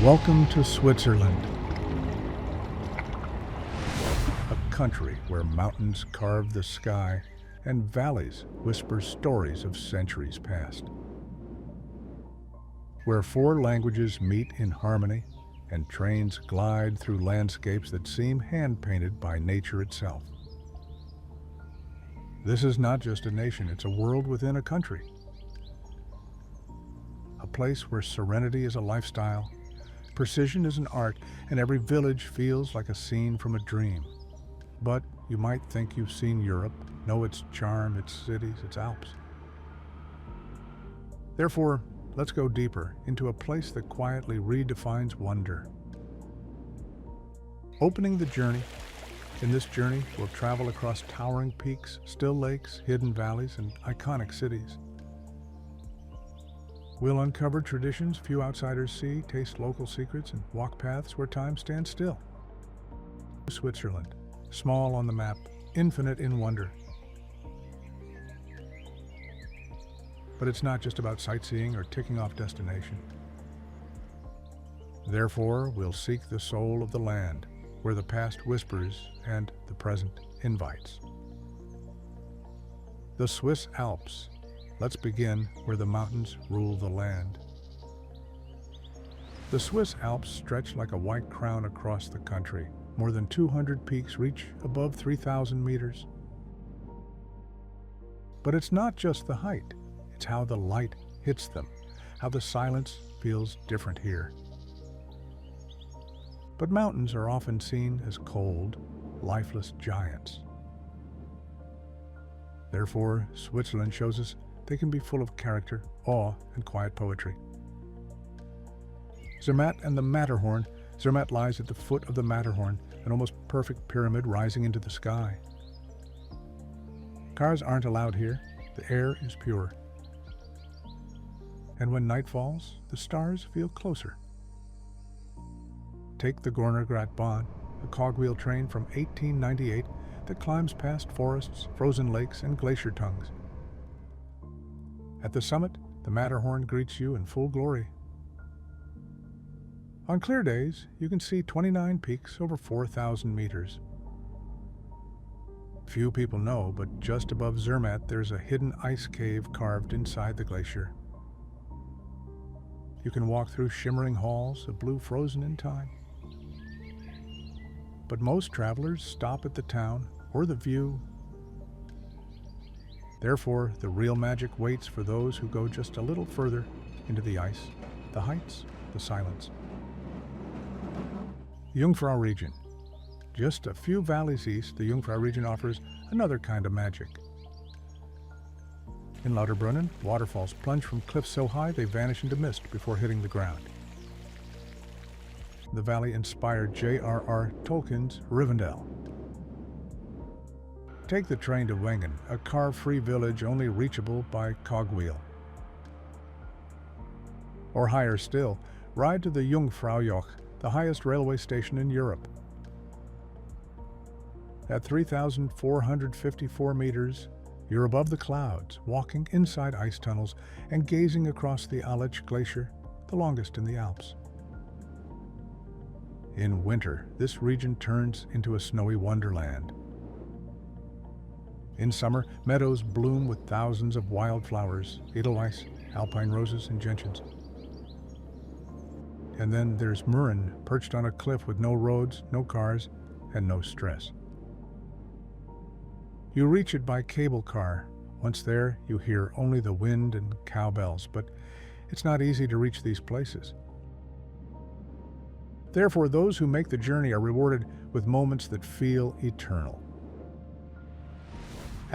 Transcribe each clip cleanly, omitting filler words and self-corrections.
Welcome to Switzerland, a country where mountains carve the sky and valleys whisper stories of centuries past, where four languages meet in harmony and trains glide through landscapes that seem hand-painted by nature itself. This is not just a nation, it's a world within a country. A place where serenity is a lifestyle, precision is an art, and every village feels like a scene from a dream. But you might think you've seen Europe, know its charm, its cities, its Alps. Therefore, let's go deeper into a place that quietly redefines wonder. Opening the journey. In this journey, we'll travel across towering peaks, still lakes, hidden valleys, and iconic cities. We'll uncover traditions few outsiders see, taste local secrets, and walk paths where time stands still. Switzerland, small on the map, infinite in wonder. But it's not just about sightseeing or ticking off destination. Therefore, we'll seek the soul of the land, where the past whispers and the present invites. The Swiss Alps. Let's begin where the mountains rule the land. The Swiss Alps stretch like a white crown across the country. More than 200 peaks reach above 3,000 meters. But it's not just the height, it's how the light hits them, how the silence feels different here. But mountains are often seen as cold, lifeless giants. Therefore, Switzerland shows us they can be full of character, awe, and quiet poetry. Zermatt and the Matterhorn. Zermatt lies at the foot of the Matterhorn, an almost perfect pyramid rising into the sky. Cars aren't allowed here. The air is pure. And when night falls, the stars feel closer. Take the Gornergratbahn, a cogwheel train from 1898 that climbs past forests, frozen lakes, and glacier tongues. At the summit, the Matterhorn greets you in full glory. On clear days, you can see 29 peaks over 4,000 meters. Few people know, but just above Zermatt, there's a hidden ice cave carved inside the glacier. You can walk through shimmering halls of blue frozen in time. But most travelers stop at the town or the view. Therefore, the real magic waits for those who go just a little further into the ice, the heights, the silence. Jungfraujoch. Just a few valleys east, the Jungfraujoch offers another kind of magic. In Lauterbrunnen, waterfalls plunge from cliffs so high they vanish into mist before hitting the ground. The valley inspired J.R.R. Tolkien's Rivendell. Take the train to Wengen, a car-free village only reachable by cogwheel. Or higher still, ride to the Jungfraujoch, the highest railway station in Europe. At 3,454 meters, you're above the clouds, walking inside ice tunnels and gazing across the Aletsch Glacier, the longest in the Alps. In winter, this region turns into a snowy wonderland. In summer, meadows bloom with thousands of wildflowers, edelweiss, alpine roses, and gentians. And then there's Mürren, perched on a cliff with no roads, no cars, and no stress. You reach it by cable car. Once there, you hear only the wind and cowbells, but it's not easy to reach these places. Therefore, those who make the journey are rewarded with moments that feel eternal.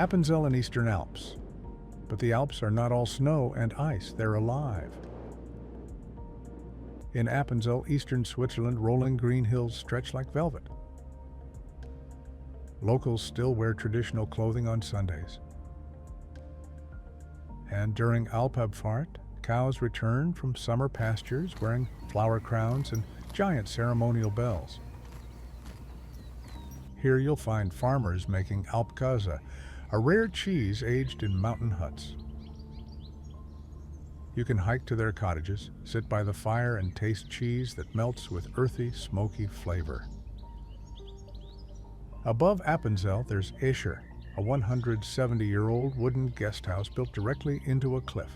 Appenzell and Eastern Alps. But the Alps are not all snow and ice, they're alive. In Appenzell, eastern Switzerland, rolling green hills stretch like velvet. Locals still wear traditional clothing on Sundays. And during Alpabfahrt, cows return from summer pastures wearing flower crowns and giant ceremonial bells. Here you'll find farmers making Alpkäse, a rare cheese aged in mountain huts. You can hike to their cottages, sit by the fire, and taste cheese that melts with earthy, smoky flavor. Above Appenzell, there's Escher, a 170-year-old wooden guest house built directly into a cliff.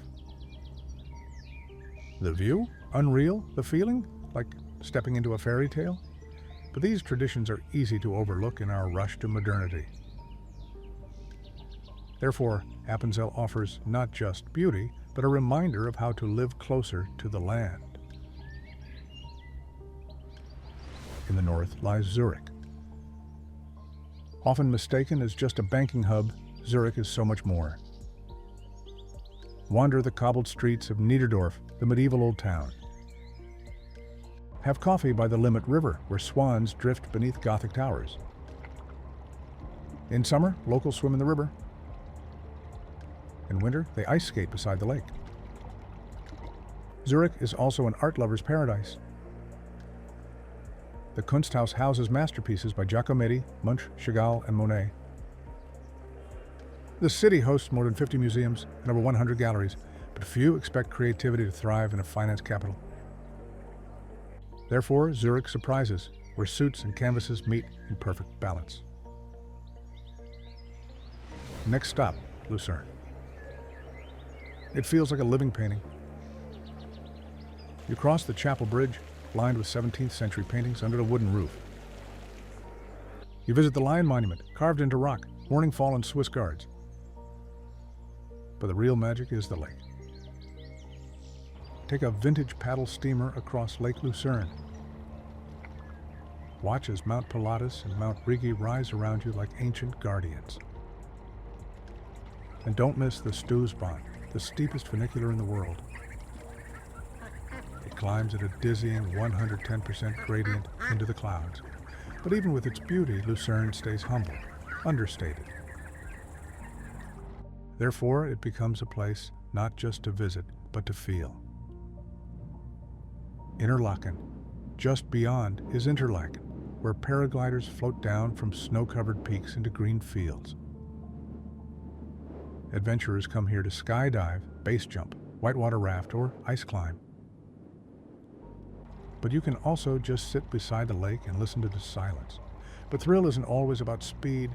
The view? Unreal? The feeling? Like stepping into a fairy tale? But these traditions are easy to overlook in our rush to modernity. Therefore, Appenzell offers not just beauty, but a reminder of how to live closer to the land. In the north lies Zurich. Often mistaken as just a banking hub, Zurich is so much more. Wander the cobbled streets of Niederdorf, the medieval old town. Have coffee by the Limmat River, where swans drift beneath Gothic towers. In summer, locals swim in the river. In winter, they ice skate beside the lake. Zurich is also an art lover's paradise. The Kunsthaus houses masterpieces by Giacometti, Munch, Chagall, and Monet. The city hosts more than 50 museums and over 100 galleries, but few expect creativity to thrive in a finance capital. Therefore, Zurich surprises, where suits and canvases meet in perfect balance. Next stop, Lucerne. It feels like a living painting. You cross the chapel bridge, lined with 17th century paintings under a wooden roof. You visit the Lion Monument, carved into rock, mourning fallen Swiss guards. But the real magic is the lake. Take a vintage paddle steamer across Lake Lucerne. Watch as Mount Pilatus and Mount Rigi rise around you like ancient guardians. And don't miss the Stousbahn, the steepest funicular in the world. It climbs at a dizzying 110% gradient into the clouds. But even with its beauty, Lucerne stays humble, understated. Therefore, it becomes a place not just to visit, but to feel. Interlaken. Just beyond is Interlaken, where paragliders float down from snow-covered peaks into green fields. Adventurers come here to skydive, base jump, whitewater raft, or ice climb. But you can also just sit beside the lake and listen to the silence. But thrill isn't always about speed.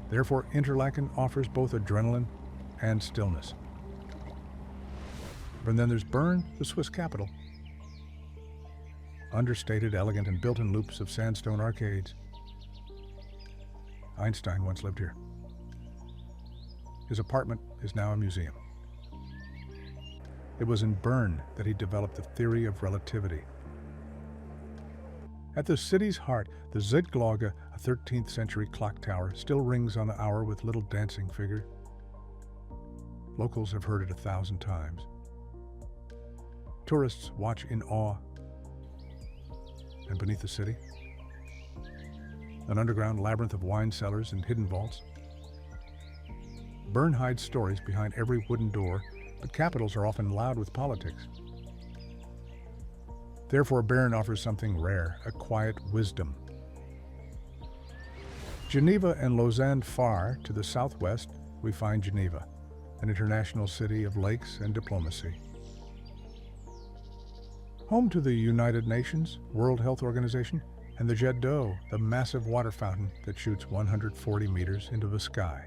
Therefore, Interlaken offers both adrenaline and stillness. And then there's Bern, the Swiss capital. Understated, elegant, and built in loops of sandstone arcades. Einstein once lived here. His apartment is now a museum. It was in Bern that he developed the theory of relativity. At the city's heart, the Zittglocke, a 13th century clock tower, still rings on the hour with little dancing figure. Locals have heard it 1,000 times. Tourists watch in awe. And beneath the city, an underground labyrinth of wine cellars and hidden vaults. Bern hides stories behind every wooden door, but capitals are often loud with politics. Therefore, Bern offers something rare, a quiet wisdom. Geneva and Lausanne far to the southwest, we find Geneva, an international city of lakes and diplomacy. Home to the United Nations, World Health Organization, and the Jet d'eau, the massive water fountain that shoots 140 meters into the sky.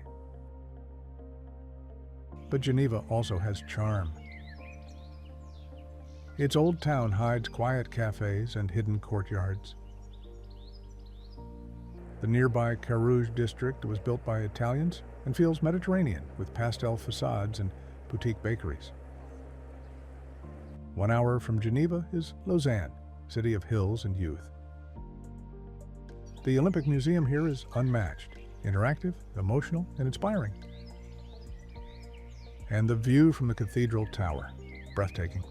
But Geneva also has charm. Its old town hides quiet cafes and hidden courtyards. The nearby Carouge district was built by Italians and feels Mediterranean with pastel facades and boutique bakeries. 1 hour from Geneva is Lausanne, city of hills and youth. The Olympic Museum here is unmatched, interactive, emotional, and inspiring. And the view from the cathedral tower, breathtaking.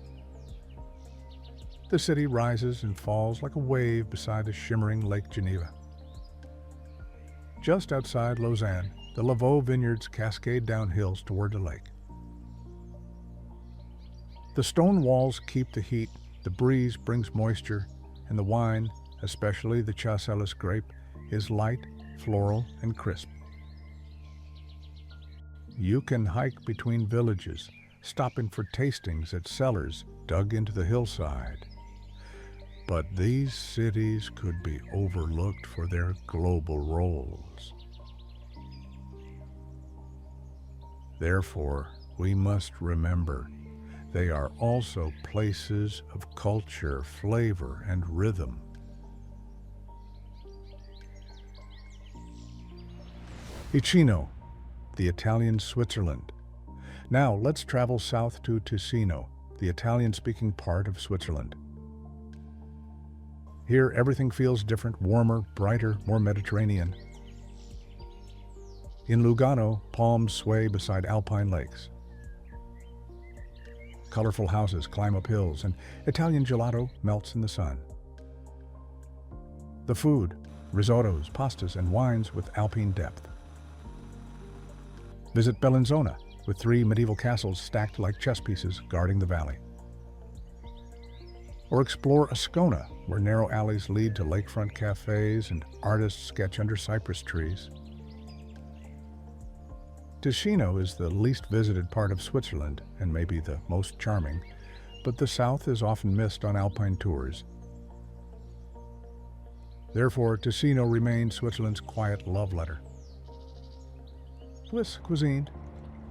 The city rises and falls like a wave beside the shimmering Lake Geneva. Just outside Lausanne, the Lavaux vineyards cascade down hills toward the lake. The stone walls keep the heat, the breeze brings moisture, and the wine, especially the Chasselas grape, is light, floral, and crisp. You can hike between villages, stopping for tastings at cellars dug into the hillside. But these cities could be overlooked for their global roles. Therefore, we must remember they are also places of culture, flavor, and rhythm. Ticino, the Italian Switzerland. Now let's travel south to Ticino, the Italian-speaking part of Switzerland. Here everything feels different, warmer, brighter, more Mediterranean. In Lugano, palms sway beside alpine lakes. Colorful houses climb up hills, and Italian gelato melts in the sun. The food, risottos, pastas, and wines with alpine depth. Visit Bellinzona, with 3 medieval castles stacked like chess pieces guarding the valley. Or explore Ascona, where narrow alleys lead to lakefront cafes and artists sketch under cypress trees. Ticino is the least visited part of Switzerland and may be the most charming, but the south is often missed on alpine tours. Therefore, Ticino remains Switzerland's quiet love letter. Swiss cuisine,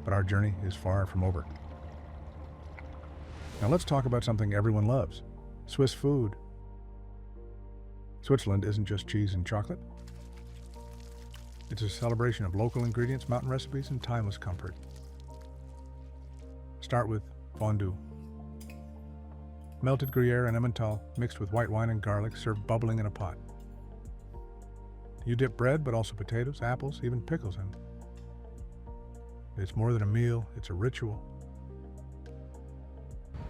but our journey is far from over. Now let's talk about something everyone loves, Swiss food. Switzerland isn't just cheese and chocolate. It's a celebration of local ingredients, mountain recipes, and timeless comfort. Start with fondue. Melted Gruyere and Emmental mixed with white wine and garlic served bubbling in a pot. You dip bread, but also potatoes, apples, even pickles in. It's more than a meal, it's a ritual.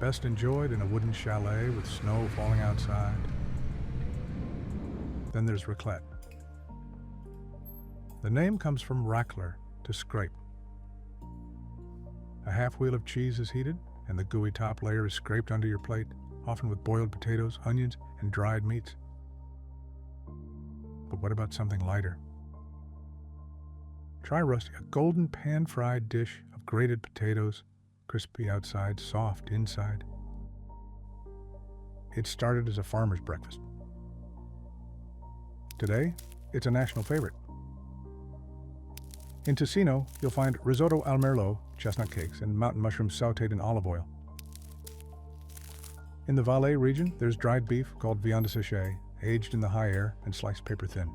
Best enjoyed in a wooden chalet with snow falling outside. Then there's raclette. The name comes from racler, to scrape. A half wheel of cheese is heated, and the gooey top layer is scraped onto your plate, often with boiled potatoes, onions, and dried meats. But what about something lighter? Try rösti, a golden pan-fried dish of grated potatoes, crispy outside, soft inside. It started as a farmer's breakfast. Today, it's a national favorite. In Ticino, you'll find risotto al merlot, chestnut cakes, and mountain mushrooms sautéed in olive oil. In the Valais region, there's dried beef called viande séchée, aged in the high air and sliced paper thin.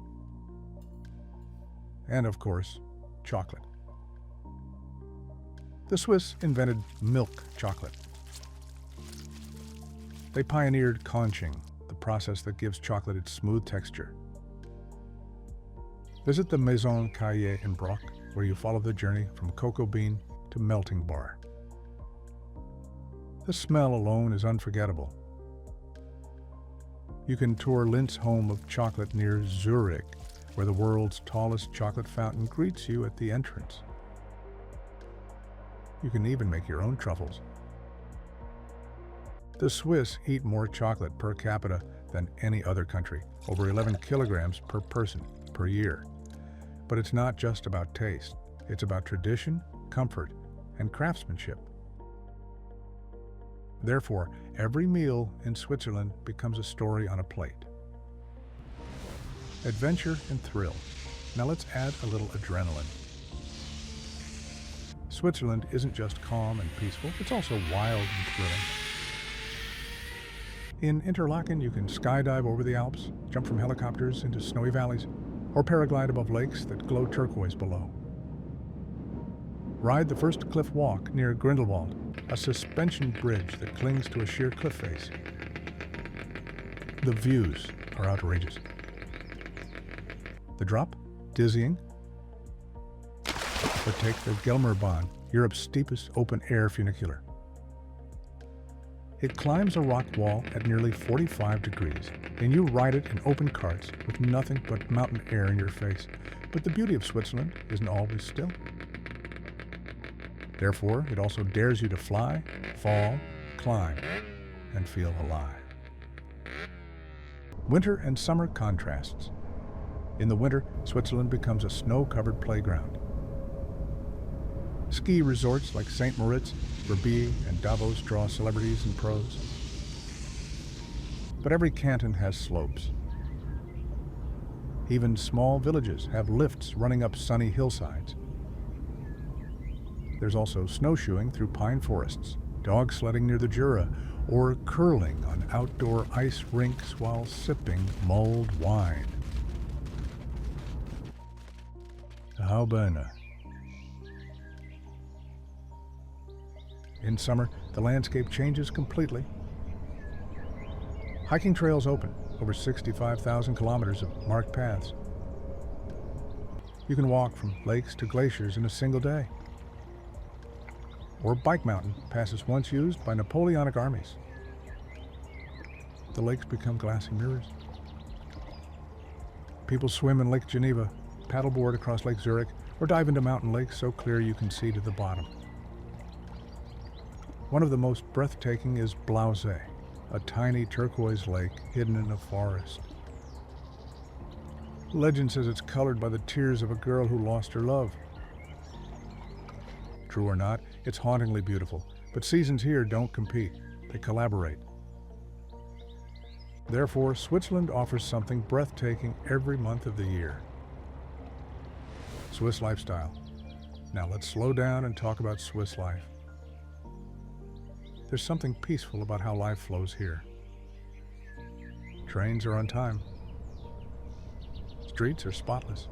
And of course, chocolate. The Swiss invented milk chocolate. They pioneered conching, the process that gives chocolate its smooth texture. Visit the Maison Caillé in Broc, where you follow the journey from cocoa bean to melting bar. The smell alone is unforgettable. You can tour Lindt's home of chocolate near Zurich, where the world's tallest chocolate fountain greets you at the entrance. You can even make your own truffles. The Swiss eat more chocolate per capita than any other country, over 11 kilograms per person per year. But it's not just about taste. It's about tradition, comfort, and craftsmanship. Therefore, every meal in Switzerland becomes a story on a plate. Adventure and thrill. Now let's add a little adrenaline. Switzerland isn't just calm and peaceful, it's also wild and thrilling. In Interlaken, you can skydive over the Alps, jump from helicopters into snowy valleys, or paraglide above lakes that glow turquoise below. Ride the first cliff walk near Grindelwald, a suspension bridge that clings to a sheer cliff face. The views are outrageous. The drop? Dizzying. But take the Gelmerbahn, Europe's steepest open-air funicular. It climbs a rock wall at nearly 45 degrees, and you ride it in open carts with nothing but mountain air in your face. But the beauty of Switzerland isn't always still. Therefore, it also dares you to fly, fall, climb, and feel alive. Winter and summer contrasts. In the winter, Switzerland becomes a snow-covered playground. Ski resorts like St. Moritz, Verbier, and Davos draw celebrities and pros. But every canton has slopes. Even small villages have lifts running up sunny hillsides. There's also snowshoeing through pine forests, dog sledding near the Jura, or curling on outdoor ice rinks while sipping mulled wine. How bene. In summer, the landscape changes completely. Hiking trails open, over 65,000 kilometers of marked paths. You can walk from lakes to glaciers in a single day. Or Bike Mountain passes once used by Napoleonic armies. The lakes become glassy mirrors. People swim in Lake Geneva, paddleboard across Lake Zurich, or dive into mountain lakes so clear you can see to the bottom. One of the most breathtaking is Blausee, a tiny turquoise lake hidden in a forest. Legend says it's colored by the tears of a girl who lost her love. True or not, it's hauntingly beautiful, but seasons here don't compete, they collaborate. Therefore, Switzerland offers something breathtaking every month of the year. Swiss lifestyle. Now let's slow down and talk about Swiss life. There's something peaceful about how life flows here. Trains are on time. Streets are spotless.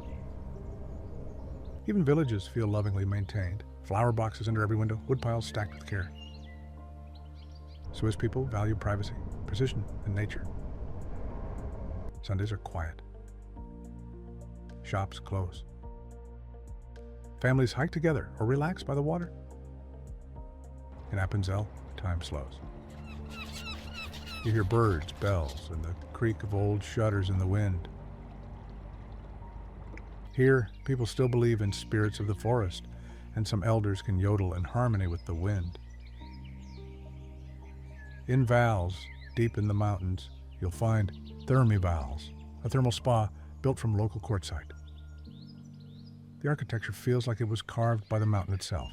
Even villages feel lovingly maintained. Flower boxes under every window, woodpiles stacked with care. Swiss people value privacy, precision, and nature. Sundays are quiet. Shops close. Families hike together or relax by the water. In Appenzell, time slows. You hear birds, bells, and the creak of old shutters in the wind. Here, people still believe in spirits of the forest, and some elders can yodel in harmony with the wind. In Vals, deep in the mountains, you'll find Thermivals, a thermal spa built from local quartzite. The architecture feels like it was carved by the mountain itself.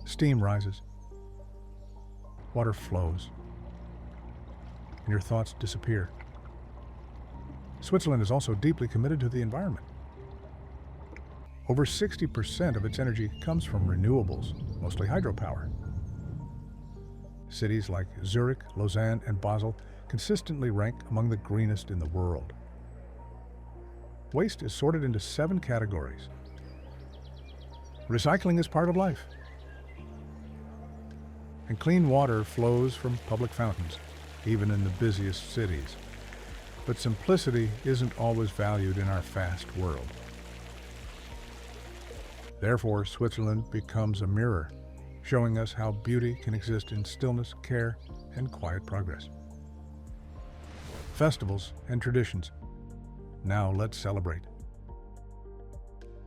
Steam rises, water flows, and your thoughts disappear. Switzerland is also deeply committed to the environment. Over 60% of its energy comes from renewables, mostly hydropower. Cities like Zurich, Lausanne, and Basel consistently rank among the greenest in the world. Waste is sorted into 7 categories. Recycling is part of life. And clean water flows from public fountains, even in the busiest cities. But simplicity isn't always valued in our fast world. Therefore, Switzerland becomes a mirror, showing us how beauty can exist in stillness, care, and quiet progress. Festivals and traditions. Now let's celebrate.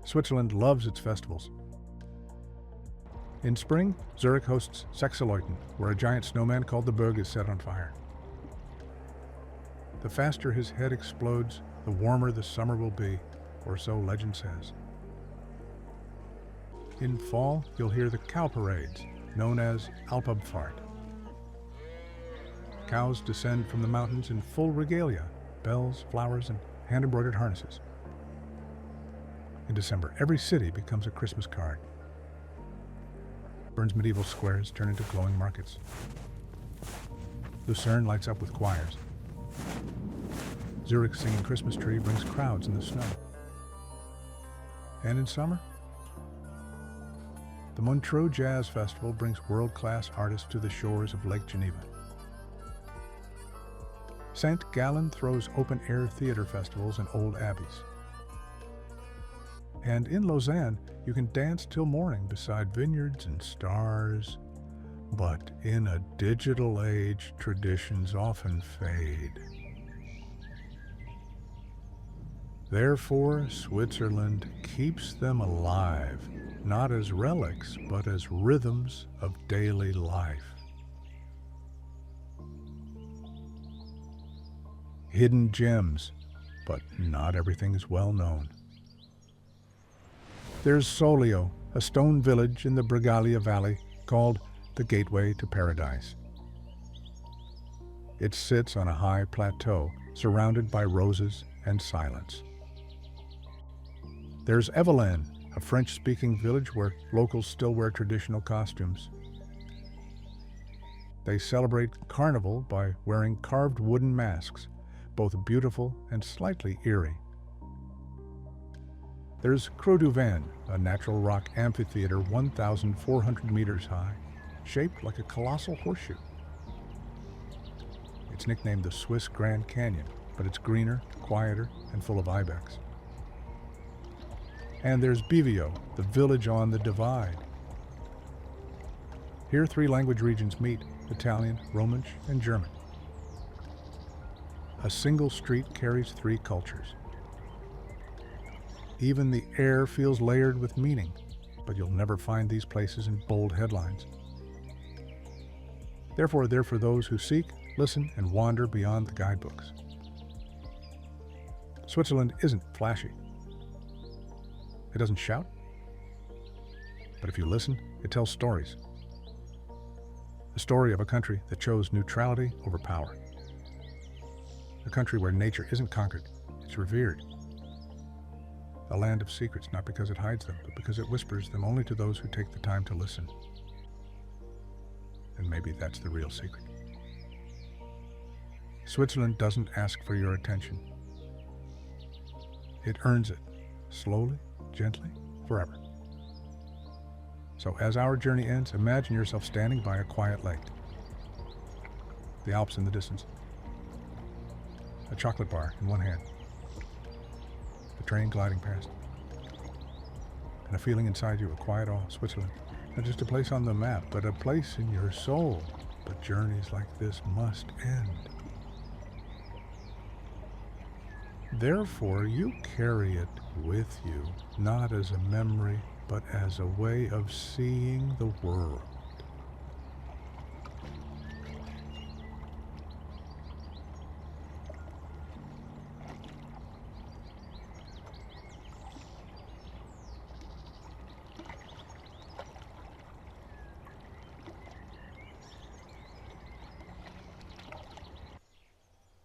Switzerland loves its festivals. In spring, Zurich hosts Sechseleuten, where a giant snowman called the Berg is set on fire. The faster his head explodes, the warmer the summer will be, or so legend says. In fall, you'll hear the cow parades, known as Alpabfahrt. Cows descend from the mountains in full regalia, bells, flowers, and hand-embroidered harnesses. In December, every city becomes a Christmas card. Bern's medieval squares turn into glowing markets. Lucerne lights up with choirs. Zurich's singing Christmas tree brings crowds in the snow. And in summer, the Montreux Jazz Festival brings world-class artists to the shores of Lake Geneva. St. Gallen throws open-air theater festivals in old abbeys. And in Lausanne, you can dance till morning beside vineyards and stars. But in a digital age, traditions often fade. Therefore, Switzerland keeps them alive, not as relics, but as rhythms of daily life. Hidden gems, but not everything is well known. There's Solio, a stone village in the Bregaglia Valley called the Gateway to Paradise. It sits on a high plateau surrounded by roses and silence. There's Evelyn, a French-speaking village where locals still wear traditional costumes. They celebrate Carnival by wearing carved wooden masks, both beautiful and slightly eerie. There's Creux du Vin, a natural rock amphitheater 1,400 meters high, shaped like a colossal horseshoe. It's nicknamed the Swiss Grand Canyon, but it's greener, quieter, and full of ibex. And there's Bivio, the village on the divide. Here 3 language regions meet: Italian, Romansh, and German. A single street carries 3 cultures. Even the air feels layered with meaning, but you'll never find these places in bold headlines. Therefore, they're for those who seek, listen, and wander beyond the guidebooks. Switzerland isn't flashy. It doesn't shout. But if you listen, it tells stories. The story of a country that chose neutrality over power. A country where nature isn't conquered, it's revered. A land of secrets, not because it hides them, but because it whispers them only to those who take the time to listen. And maybe that's the real secret. Switzerland doesn't ask for your attention. It earns it, slowly, gently, forever. So as our journey ends, imagine yourself standing by a quiet lake. The Alps in the distance. A chocolate bar in one hand. The train gliding past. And a feeling inside you, a quiet awe, Switzerland. Not just a place on the map, but a place in your soul. But journeys like this must end. Therefore, you carry it with you, not as a memory, but as a way of seeing the world.